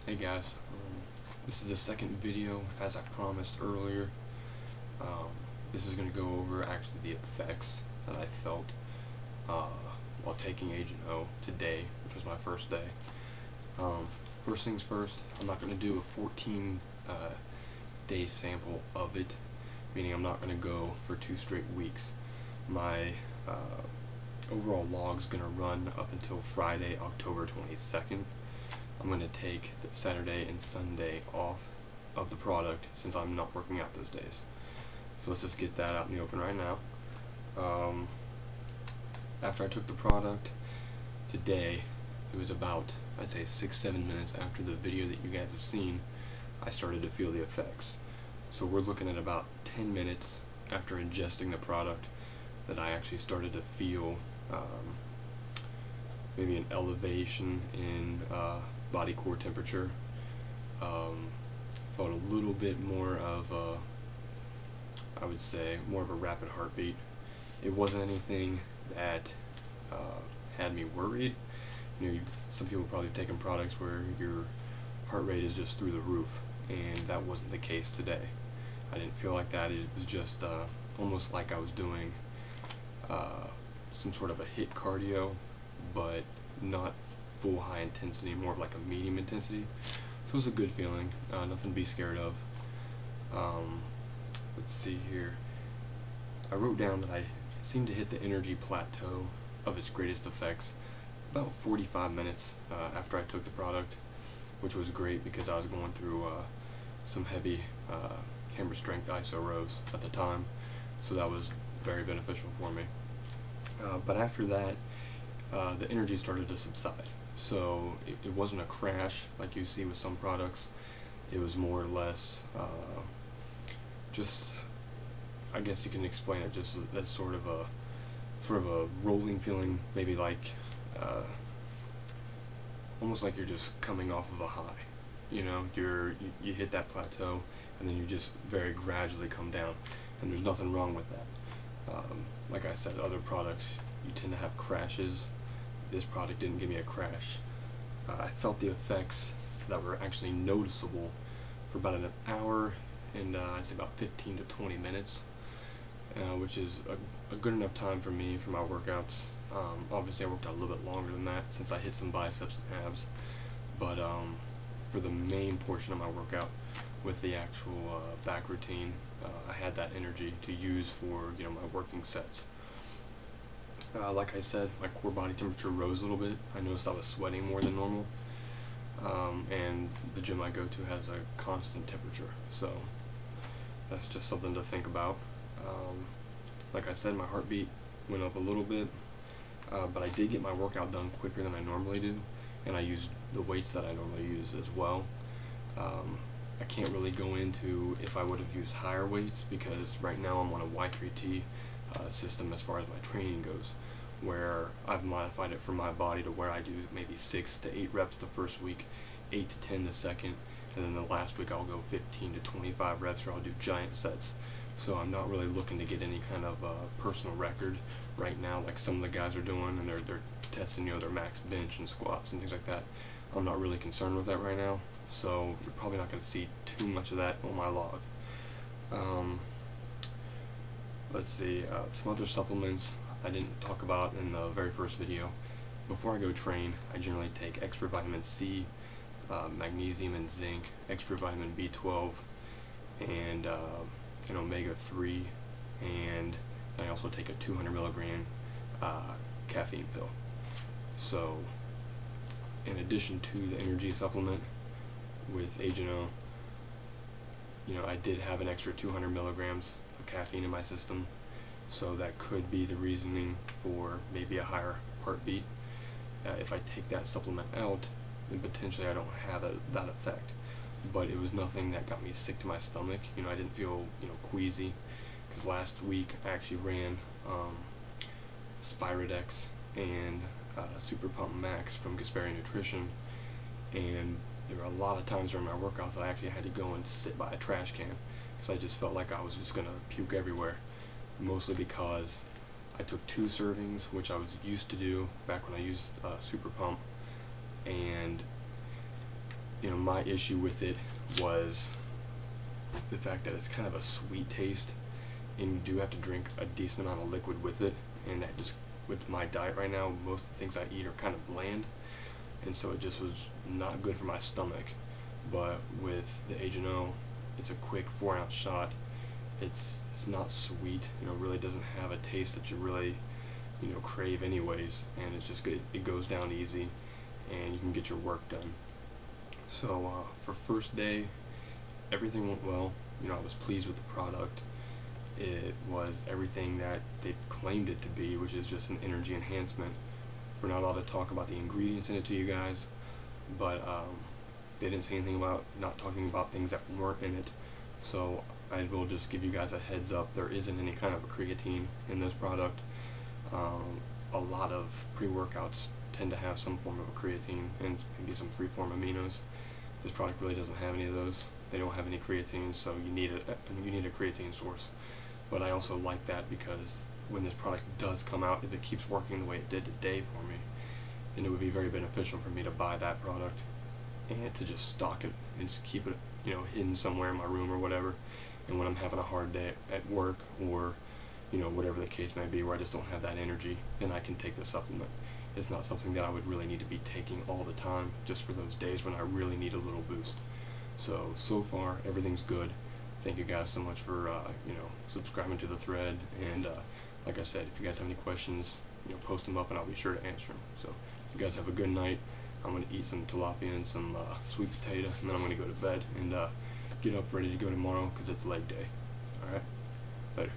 Hey guys, this is the second video as I promised earlier. Um, this is going to go over actually the effects that I felt while taking Agent O today, which was my first day. First things first, I'm not going to do a 14 day sample of it, meaning I'm not going to go for 2 straight weeks. My overall log's going to run up until Friday, October 22nd. I'm going to take the Saturday and Sunday off of the product since I'm not working out those days. So let's just get that out in the open right now. After I took the product today, it was about, I'd say 6-7 minutes after the video that you guys have seen, I started to feel the effects. So we're looking at about 10 minutes after ingesting the product that I actually started to feel maybe an elevation in body core temperature. Felt a little bit more of a, I would say, more of a rapid heartbeat. It wasn't anything that had me worried. You know, some people probably have taken products where your heart rate is just through the roof, and that wasn't the case today. I didn't feel like that. It was just almost like I was doing some sort of a HIIT cardio, but not full high intensity, more of like a medium intensity. So it was a good feeling, nothing to be scared of. Let's see here. I wrote down that I seemed to hit the energy plateau of its greatest effects about 45 minutes after I took the product, which was great because I was going through some heavy hammer strength iso rows at the time, so that was very beneficial for me. But after that, the energy started to subside. So it wasn't a crash like you see with some products. It was more or less just, I guess you can explain it just as sort of a rolling feeling, maybe like almost like you're just coming off of a high. You know, you hit that plateau and then you just very gradually come down, and there's nothing wrong with that. Like I said, other products you tend to have crashes. This product didn't give me a crash. I felt the effects that were actually noticeable for about an hour and I'd say about 15 to 20 minutes, which is a good enough time for me for my workouts. Obviously I worked out a little bit longer than that since I hit some biceps and abs, but for the main portion of my workout with the actual back routine, I had that energy to use for my working sets. Like I said, my core body temperature rose a little bit. I noticed I was sweating more than normal, and the gym I go to has a constant temperature, so that's just something to think about. Like I said, my heartbeat went up a little bit, but I did get my workout done quicker than I normally do, and I used the weights that I normally use as well. I can't really go into if I would have used higher weights because right now I'm on a Y3T system as far as my training goes, where I've modified it for my body to where I do maybe 6 to 8 reps the first week, 8 to 10 the second, and then the last week I'll go 15 to 25 reps, or I'll do giant sets. So I'm not really looking to get any kind of personal record right now like some of the guys are doing, and they're testing their max bench and squats and things like that. I'm not really concerned with that right now, so you're probably not going to see too much of that on my log. Let's see, some other supplements I didn't talk about in the very first video. Before I go train, I generally take extra vitamin C, magnesium and zinc, extra vitamin B12, and an omega-3, and I also take a 200 milligram caffeine pill. So in addition to the energy supplement with Agent O, I did have an extra 200 milligrams of caffeine in my system, so that could be the reasoning for maybe a higher heartbeat. If I take that supplement out, then potentially I don't have that effect. But it was nothing that got me sick to my stomach. I didn't feel queasy, because last week I actually ran Spyrodex and Super Pump Max from Gaspari Nutrition, and there were a lot of times during my workouts that I actually had to go and sit by a trash can because I just felt like I was just going to puke everywhere, mostly because I took 2 servings, which I was used to do back when I used Super Pump, and my issue with it was the fact that it's kind of a sweet taste, and you do have to drink a decent amount of liquid with it, and that just, with my diet right now, most of the things I eat are kind of bland, and so it just was not good for my stomach. But with the Agent O, it's a quick 4-ounce shot. It's not sweet, really doesn't have a taste that you really, crave anyways, and it's just good. It goes down easy, and you can get your work done. So for first day, everything went well. I was pleased with the product. It was everything that they claimed it to be, which is just an energy enhancement. We're not allowed to talk about the ingredients in it to you guys, but they didn't say anything about not talking about things that weren't in it. So I will just give you guys a heads up, there isn't any kind of a creatine in this product. A lot of pre-workouts tend to have some form of a creatine and maybe some free-form aminos. This product really doesn't have any of those. They don't have any creatine, so you need a creatine source. But I also like that because when this product does come out, if it keeps working the way it did today for me, then it would be very beneficial for me to buy that product and to just stock it and just keep it, hidden somewhere in my room or whatever. And when I'm having a hard day at work, or whatever the case may be, where I just don't have that energy, then I can take the supplement. It's not something that I would really need to be taking all the time, just for those days when I really need a little boost. So far everything's good. Thank you guys so much for subscribing to the thread, and like I said, if you guys have any questions, post them up and I'll be sure to answer them. So you guys have a good night. I'm going to eat some tilapia and some sweet potato, and then I'm going to go to bed and get up ready to go tomorrow because it's leg day. Alright, later.